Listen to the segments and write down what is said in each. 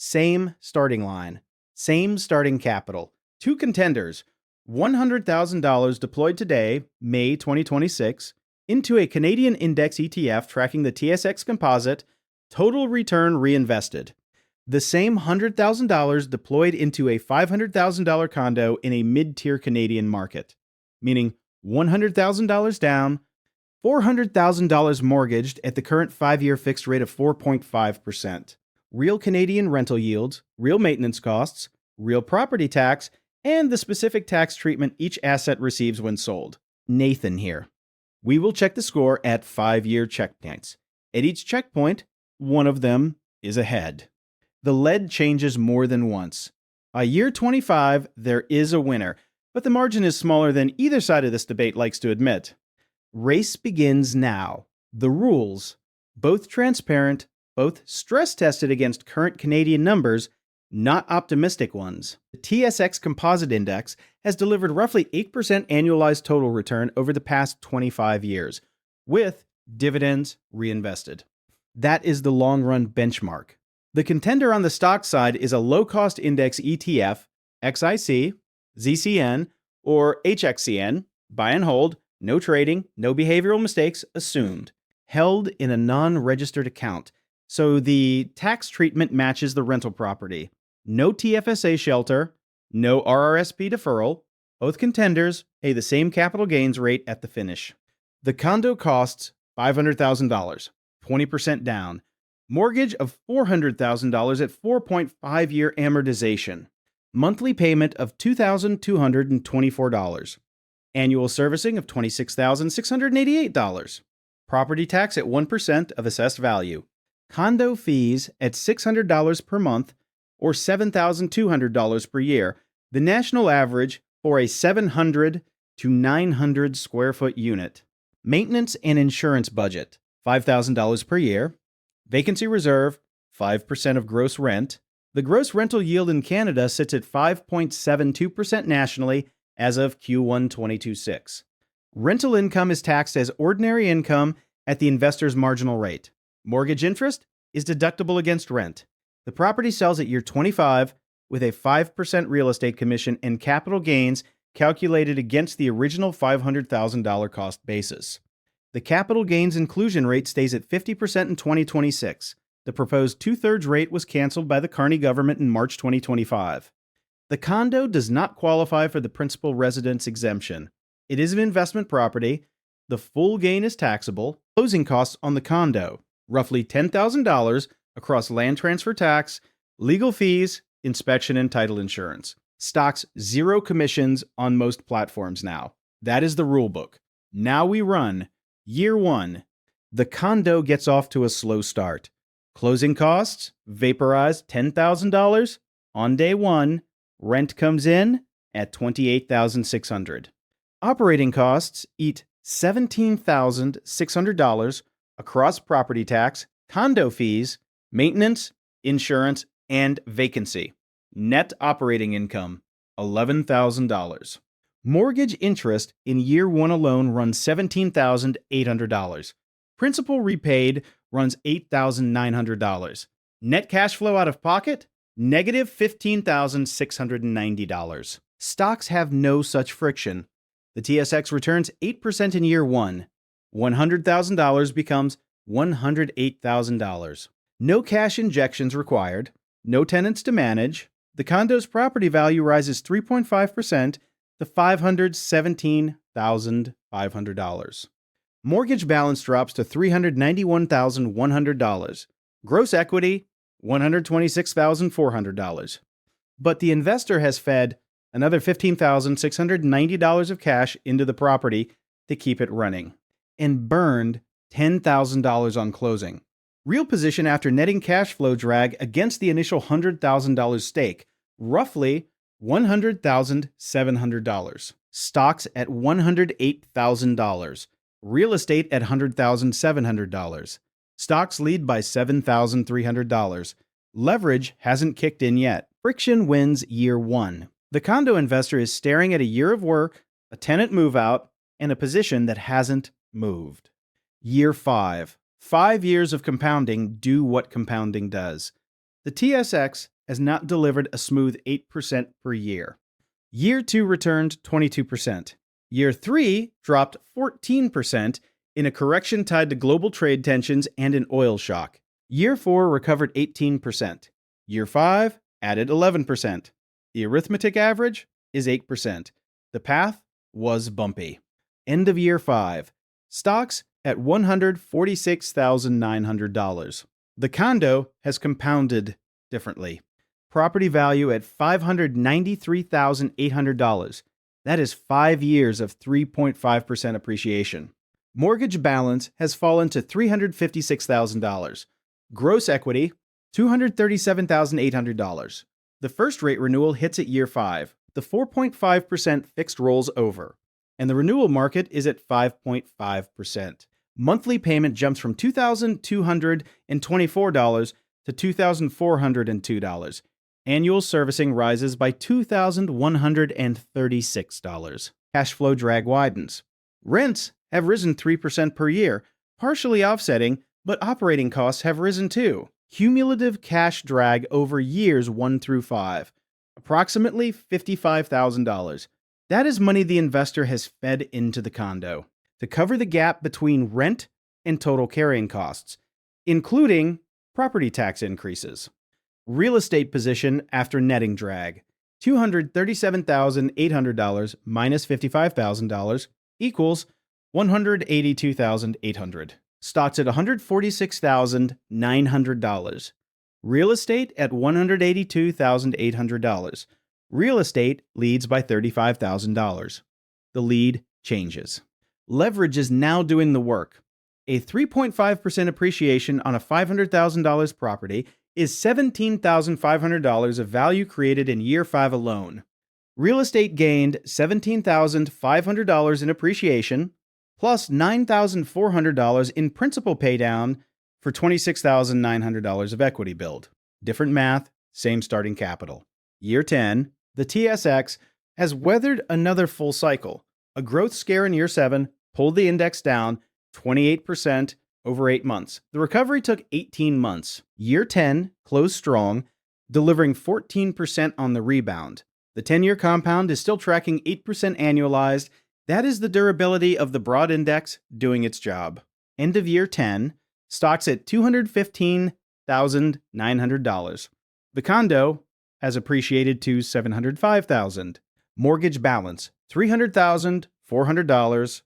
Same starting line, same starting capital. Two contenders, $100,000 deployed today, May 2026, into a Canadian index ETF tracking the TSX composite, total return reinvested. The same $100,000 deployed into a $500,000 condo in a mid-tier Canadian market, meaning $100,000 down, $400,000 mortgaged at the current 5-year fixed rate of 4.5%. Real Canadian rental yields, real maintenance costs, real property tax, and the specific tax treatment each asset receives when sold. Nathan here. We will check the score at 5-year checkpoints. At each checkpoint, one of them is ahead. The lead changes more than once. By year 25, there is a winner, but the margin is smaller than either side of this debate likes to admit. Race begins now. The rules, both transparent, both stress-tested against current Canadian numbers, not optimistic ones. The TSX Composite Index has delivered roughly 8% annualized total return over the past 25 years, with dividends reinvested. That is the long-run benchmark. The contender on the stock side is a low-cost index ETF, XIC, ZCN, or HXCN, buy and hold, no trading, no behavioral mistakes assumed, held in a non-registered account, so the tax treatment matches the rental property. No TFSA shelter, no RRSP deferral. Both contenders pay the same capital gains rate at the finish. The condo costs $500,000, 20% down. Mortgage of $400,000 at 4.5-year amortization. Monthly payment of $2,224. Annual servicing of $26,688. Property tax at 1% of assessed value. Condo fees at $600 per month or $7,200 per year, the national average for a 700 to 900 square foot unit. Maintenance and insurance budget, $5,000 per year. Vacancy reserve, 5% of gross rent. The gross rental yield in Canada sits at 5.72% nationally as of Q1 2026. Rental income is taxed as ordinary income at the investor's marginal rate. Mortgage interest is deductible against rent. The property sells at year 25 with a 5% real estate commission and capital gains calculated against the original $500,000 cost basis. The capital gains inclusion rate stays at 50% in 2026. The proposed 2/3 rate was canceled by the Carney government in March 2025. The condo does not qualify for the principal residence exemption. It is an investment property. The full gain is taxable. Closing costs on the condo, roughly $10,000 across land transfer tax, legal fees, inspection, and title insurance. Stocks 0 commissions on most platforms now. That is the rulebook. Now we run year 1. The condo gets off to a slow start. Closing costs, vaporized $10,000 on day 1. Rent comes in at $28,600. Operating costs eat $17,600 across property tax, condo fees, maintenance, insurance, and vacancy. Net operating income, $11,000. Mortgage interest in year 1 alone runs $17,800. Principal repaid runs $8,900. Net cash flow out of pocket, negative $15,690. Stocks have no such friction. The TSX returns 8% in year 1. $100,000 becomes $108,000. No cash injections required. No tenants to manage. The condo's property value rises 3.5% to $517,500. Mortgage balance drops to $391,100. Gross equity, $126,400. But the investor has fed another $15,690 of cash into the property to keep it running, and burned $10,000 on closing. Real position after netting cash flow drag against the initial $100,000 stake, roughly $100,700. Stocks at $108,000. Real estate at $100,700. Stocks lead by $7,300. Leverage hasn't kicked in yet. Friction wins year 1. The condo investor is staring at a year of work, a tenant move-out, and a position that hasn't moved. Year 5. 5 years of compounding do what compounding does. The TSX has not delivered a smooth 8% per year. Year 2 returned 22%. Year 3 dropped 14% in a correction tied to global trade tensions and an oil shock. Year 4 recovered 18%. Year 5 added 11%. The arithmetic average is 8%. The path was bumpy. End of year 5. Stocks at $146,900. The condo has compounded differently. Property value at $593,800. That is 5 years of 3.5% appreciation. Mortgage balance has fallen to $356,000. Gross equity, $237,800. The first rate renewal hits at year 5. The 4.5% fixed rolls over, and the renewal market is at 5.5%. Monthly payment jumps from $2,224 to $2,402. Annual servicing rises by $2,136. Cash flow drag widens. Rents have risen 3% per year, partially offsetting, but operating costs have risen too. Cumulative cash drag over years 1 through 5, approximately $55,000. That is money the investor has fed into the condo to cover the gap between rent and total carrying costs, including property tax increases. Real estate position after netting drag, $237,800 minus $55,000 equals $182,800. Stocks at $146,900. Real estate at $182,800. Real estate leads by $35,000. The lead changes. Leverage is now doing the work. A 3.5% appreciation on a $500,000 property is $17,500 of value created in year 5 alone. Real estate gained $17,500 in appreciation, plus $9,400 in principal paydown for $26,900 of equity build. Different math, same starting capital. Year 10, the TSX has weathered another full cycle. A growth scare in year 7 pulled the index down 28% over 8 months. The recovery took 18 months. Year 10 closed strong, delivering 14% on the rebound. The 10-year compound is still tracking 8% annualized. That is the durability of the broad index doing its job. End of year 10, stocks at $215,900. The condo has appreciated to $705,000. Mortgage balance, $300,400.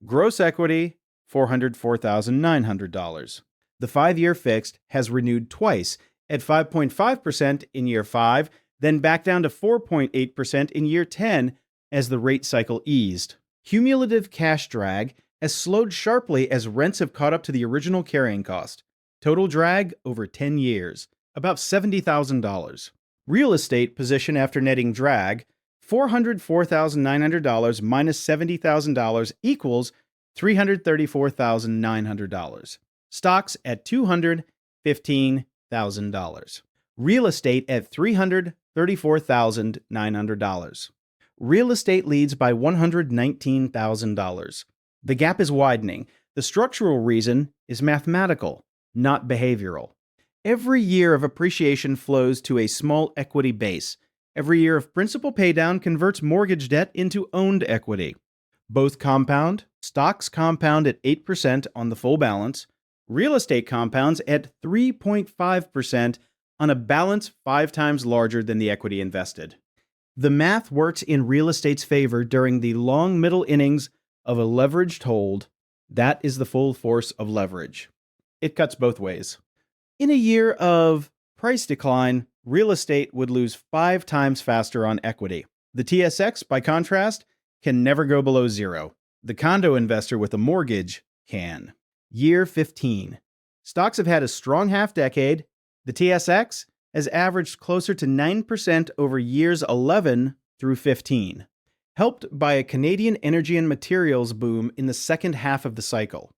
Gross equity, $404,900. The 5-year fixed has renewed twice at 5.5% in year 5, then back down to 4.8% in year 10 as the rate cycle eased. Cumulative cash drag has slowed sharply as rents have caught up to the original carrying cost. Total drag over 10 years, about $70,000. Real estate position after netting drag, $404,900 minus $70,000 equals $334,900. Stocks at $215,000. Real estate at $334,900. Real estate leads by $119,000. The gap is widening. The structural reason is mathematical, not behavioral. Every year of appreciation flows to a small equity base. Every year of principal paydown converts mortgage debt into owned equity. Both compound. Stocks compound at 8% on the full balance. Real estate compounds at 3.5% on a balance 5 times larger than the equity invested. The math works in real estate's favor during the long middle innings of a leveraged hold. That is the full force of leverage. It cuts both ways. In a year of price decline, real estate would lose 5 times faster on equity. The TSX, by contrast, can never go below 0. The condo investor with a mortgage can. Year 15. Stocks have had a strong half-decade. The TSX has averaged closer to 9% over years 11 through 15, helped by a Canadian energy and materials boom in the second half of the cycle.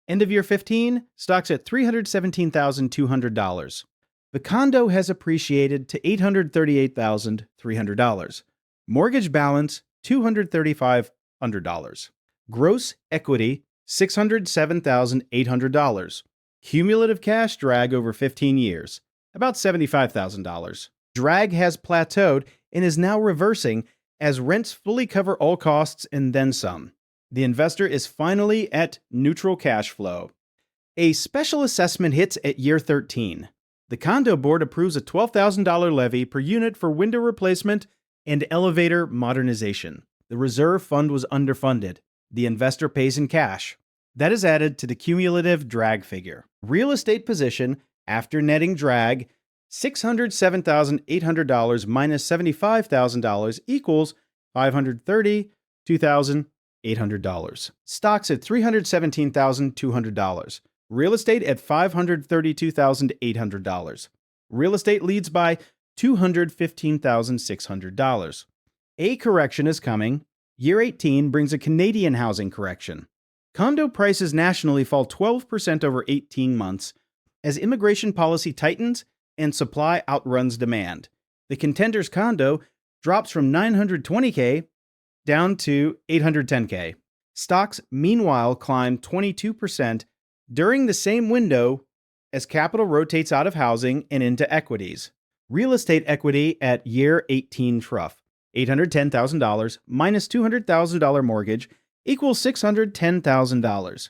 End of year 15, stocks at $317,200. The condo has appreciated to $838,300. Mortgage balance, $235,000. Gross equity, $607,800. Cumulative cash drag over 15 years, about $75,000. Drag has plateaued and is now reversing as rents fully cover all costs and then some. The investor is finally at neutral cash flow. A special assessment hits at year 13. The condo board approves a $12,000 levy per unit for window replacement and elevator modernization. The reserve fund was underfunded. The investor pays in cash. That is added to the cumulative drag figure. Real estate position after netting drag, $607,800 minus $75,000 equals $532,800. Stocks at $317,200. Real estate at $532,800. Real estate leads by $215,600. A correction is coming. Year 18 brings a Canadian housing correction. Condo prices nationally fall 12% over 18 months as immigration policy tightens and supply outruns demand. The contenders condo drops from $920K down to $810K. Stocks, meanwhile, climb 22% during the same window as capital rotates out of housing and into equities. Real estate equity at year 18 trough, $810,000 minus $200,000 mortgage equals $610,000.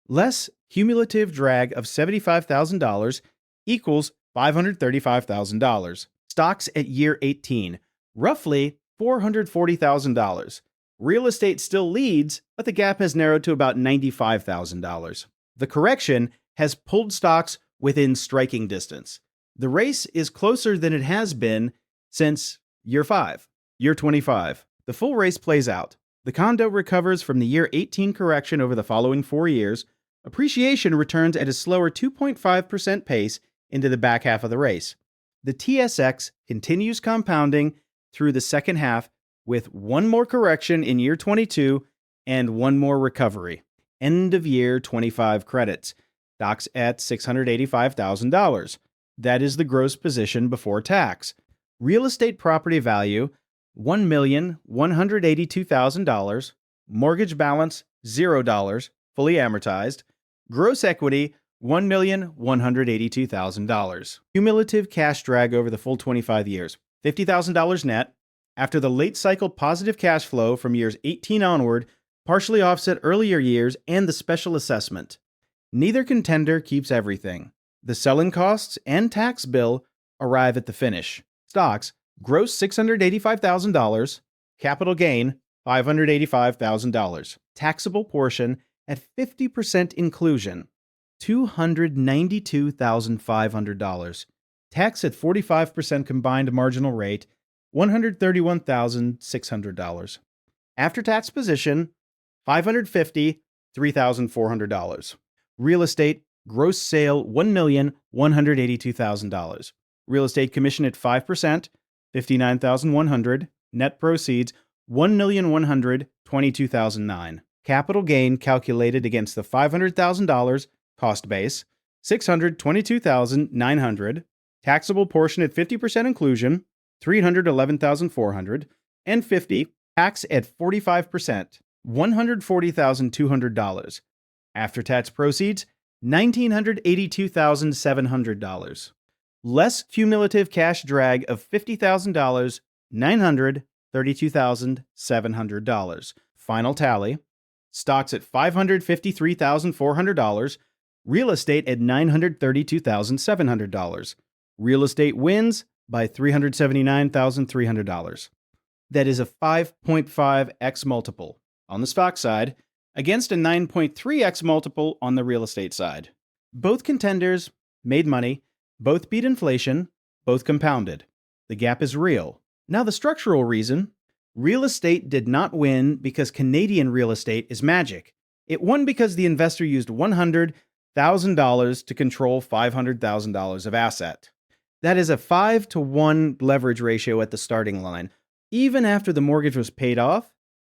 Less cumulative drag of $75,000 equals $535,000. Stocks at year 18, roughly $440,000. Real estate still leads, but the gap has narrowed to about $95,000. The correction has pulled stocks within striking distance. The race is closer than it has been since year 5, year 25. The full race plays out. The condo recovers from the year 18 correction over the following 4 years. Appreciation returns at a slower 2.5% pace into the back half of the race. The TSX continues compounding through the second half with one more correction in year 22 and one more recovery. End of year 25 credits. Stocks at $685,000. That is the gross position before tax. Real estate property value, $1,182,000. Mortgage balance, $0, fully amortized. Gross equity, $1,182,000. Cumulative cash drag over the full 25 years, $50,000 net. After the late cycle positive cash flow from years 18 onward, partially offset earlier years and the special assessment. Neither contender keeps everything. The selling costs and tax bill arrive at the finish. Stocks, gross $685,000. Capital gain, $585,000. Taxable portion at 50% inclusion, $292,500. Tax at 45% combined marginal rate, $131,600. After-tax position, $553,400. Real estate, gross sale, $1,182,000. Real estate commission at 5%, $59,100. Net proceeds, $1,122,009. Capital gain calculated against the $500,000 cost base, $622,900. Taxable portion at 50% inclusion, $311,400. And 50, tax at 45%, $140,200. After-tax proceeds, $1,982,700. Less cumulative cash drag of $50,000, $932,700. Final tally. Stocks at $553,400. Real estate at $932,700. Real estate wins by $379,300. That is a 5.5x multiple on the stock side against a 9.3x multiple on the real estate side. Both contenders made money, both beat inflation, both compounded. The gap is real. Now the structural reason, real estate did not win because Canadian real estate is magic. It won because the investor used $100,000 to control $500,000 of asset. That is a 5-to-1 leverage ratio at the starting line. Even after the mortgage was paid off,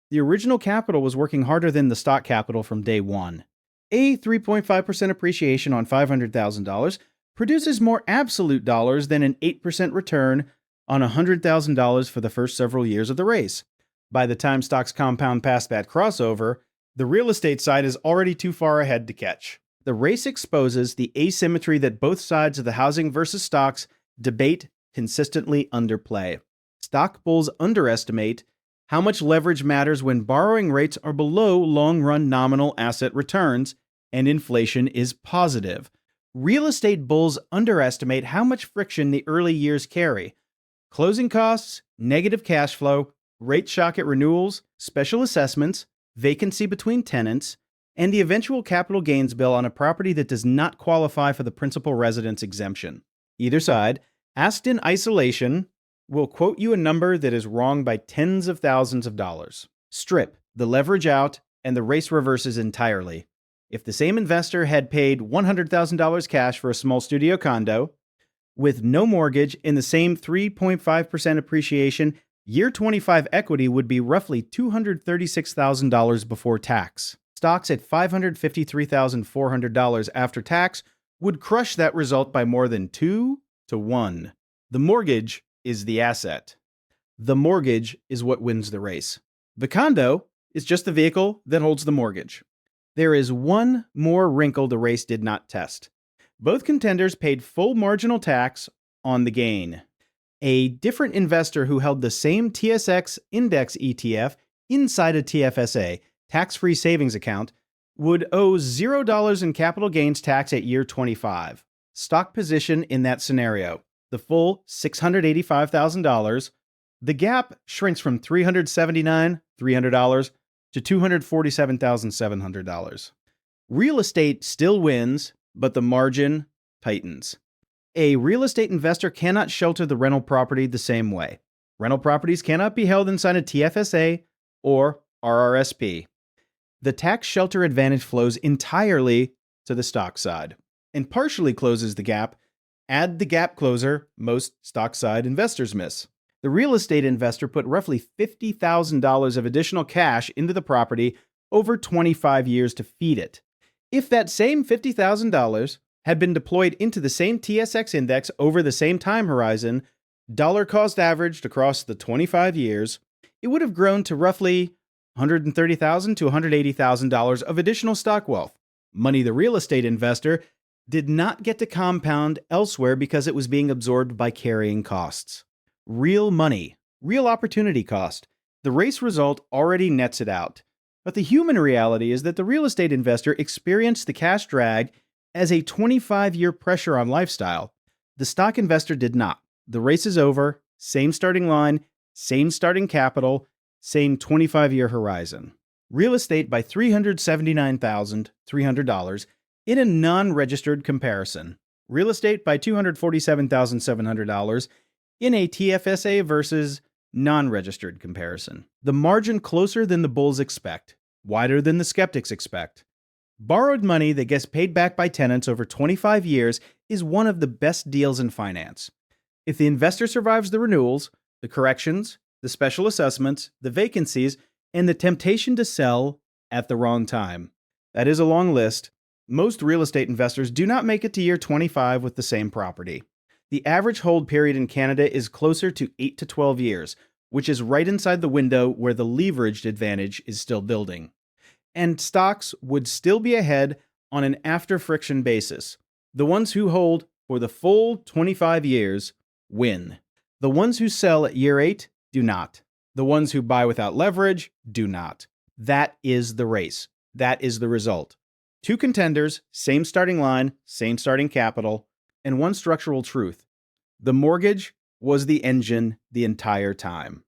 the original capital was working harder than the stock capital from day one. A 3.5% appreciation on $500,000 produces more absolute dollars than an 8% return on $100,000 for the first several years of the race. By the time stocks compound past that crossover, the real estate side is already too far ahead to catch. The race exposes the asymmetry that both sides of the housing versus stocks debate consistently underplay. Stock bulls underestimate how much leverage matters when borrowing rates are below long-run nominal asset returns and inflation is positive. Real estate bulls underestimate how much friction the early years carry. Closing costs, negative cash flow, rate shock at renewals, special assessments, vacancy between tenants, and the eventual capital gains bill on a property that does not qualify for the principal residence exemption. Either side, asked in isolation, will quote you a number that is wrong by tens of thousands of dollars. Strip the leverage out, and the race reverses entirely. If the same investor had paid $100,000 cash for a small studio condo, with no mortgage in the same 3.5% appreciation, year 25 equity would be roughly $236,000 before tax. Stocks at $553,400 after tax would crush that result by more than 2 to 1. The mortgage is the asset. The mortgage is what wins the race. The condo is just the vehicle that holds the mortgage. There is one more wrinkle the race did not test. Both contenders paid full marginal tax on the gain. A different investor who held the same TSX index ETF inside a TFSA, tax-free savings account, would owe $0 in capital gains tax at year 25. Stock position in that scenario, the full $685,000. The gap shrinks from $379,300 to $247,700. Real estate still wins, but the margin tightens. A real estate investor cannot shelter the rental property the same way. Rental properties cannot be held inside a TFSA or RRSP. The tax shelter advantage flows entirely to the stock side and partially closes the gap. Add the gap closer most stock side investors miss. The real estate investor put roughly $50,000 of additional cash into the property over 25 years to feed it. If that same $50,000 had been deployed into the same TSX index over the same time horizon, dollar cost averaged across the 25 years, it would have grown to roughly $130,000 to $180,000 of additional stock wealth. Money the real estate investor did not get to compound elsewhere because it was being absorbed by carrying costs. Real money, real opportunity cost. The race result already nets it out. But the human reality is that the real estate investor experienced the cash drag as a 25-year pressure on lifestyle. The stock investor did not. The race is over, same starting line, same starting capital, same 25-year horizon. Real estate by $379,300 in a non-registered comparison. Real estate by $247,700 in a TFSA versus non-registered comparison. The margin closer than the bulls expect, wider than the skeptics expect. Borrowed money that gets paid back by tenants over 25 years is one of the best deals in finance. If the investor survives the renewals, the corrections, the special assessments, the vacancies, and the temptation to sell at the wrong time. That is a long list. Most real estate investors do not make it to year 25 with the same property. The average hold period in Canada is closer to 8 to 12 years, which is right inside the window where the leveraged advantage is still building. And stocks would still be ahead on an after-friction basis. The ones who hold for the full 25 years win. The ones who sell at year 8 do not. The ones who buy without leverage do not. That is the race. That is the result. Two contenders, same starting line, same starting capital, and one structural truth. The mortgage was the engine the entire time.